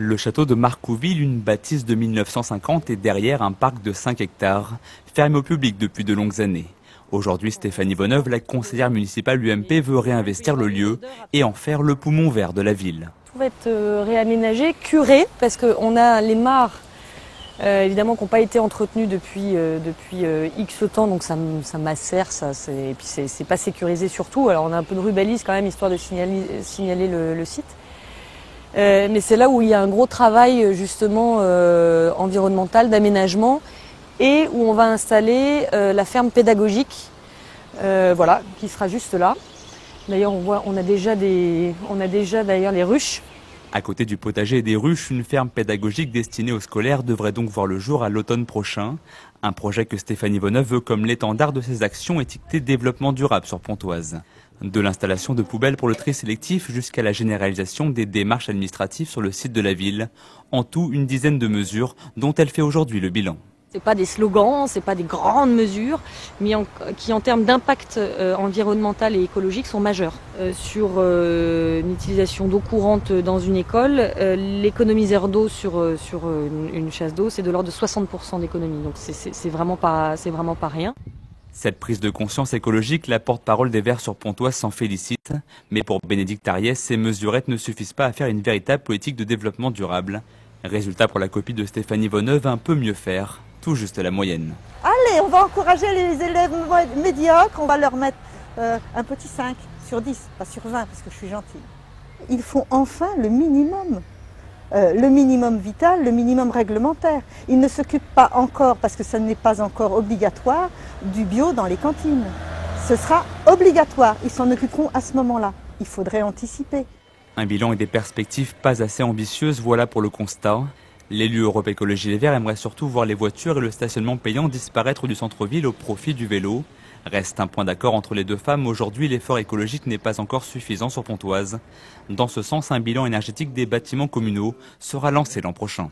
Le château de Marcouville, une bâtisse de 1950, est derrière un parc de 5 hectares, fermé au public depuis de longues années. Aujourd'hui, Stéphanie Vonneuve, la conseillère municipale UMP, veut réinvestir le lieu et en faire le poumon vert de la ville. Tout va être réaménagé, curé, parce qu'on a les mares, évidemment, qui n'ont pas été entretenues depuis X temps, donc ça macère, et puis c'est pas sécurisé surtout. Alors on a un peu de rubalise quand même, histoire de signaler le site. Mais c'est là où il y a un gros travail justement environnemental, d'aménagement, et où on va installer la ferme pédagogique, voilà, qui sera juste là. D'ailleurs, on a déjà d'ailleurs les ruches. À côté du potager et des ruches, une ferme pédagogique destinée aux scolaires devrait donc voir le jour à l'automne prochain. Un projet que Stéphanie Vonneuve veut comme l'étendard de ses actions étiquetées développement durable sur Pontoise. De l'installation de poubelles pour le tri sélectif jusqu'à la généralisation des démarches administratives sur le site de la ville. En tout, une dizaine de mesures dont elle fait aujourd'hui le bilan. C'est pas des slogans, c'est pas des grandes mesures, mais qui en termes d'impact environnemental et écologique sont majeurs. Sur une utilisation d'eau courante dans une école, l'économie zéro d'eau sur une chasse d'eau, c'est de l'ordre de 60% d'économie. Donc c'est vraiment pas rien. Cette prise de conscience écologique, la porte-parole des Verts sur Pontoise s'en félicite. Mais pour Bénédicte Ariès, ces mesurettes ne suffisent pas à faire une véritable politique de développement durable. Résultat pour la copie de Stéphanie Vonneuve, un peu mieux faire, tout juste la moyenne. Allez, on va encourager les élèves médiocres, on va leur mettre un petit 5 sur 10, pas sur 20 parce que je suis gentille. Ils font enfin le minimum vital, le minimum réglementaire. Ils ne s'occupent pas encore, parce que ça n'est pas encore obligatoire, du bio dans les cantines. Ce sera obligatoire, ils s'en occuperont à ce moment-là. Il faudrait anticiper. Un bilan et des perspectives pas assez ambitieuses, voilà pour le constat. L'élu Europe Écologie Les Verts aimerait surtout voir les voitures et le stationnement payant disparaître du centre-ville au profit du vélo. Reste un point d'accord entre les deux femmes. Aujourd'hui, l'effort écologique n'est pas encore suffisant sur Pontoise. Dans ce sens, un bilan énergétique des bâtiments communaux sera lancé l'an prochain.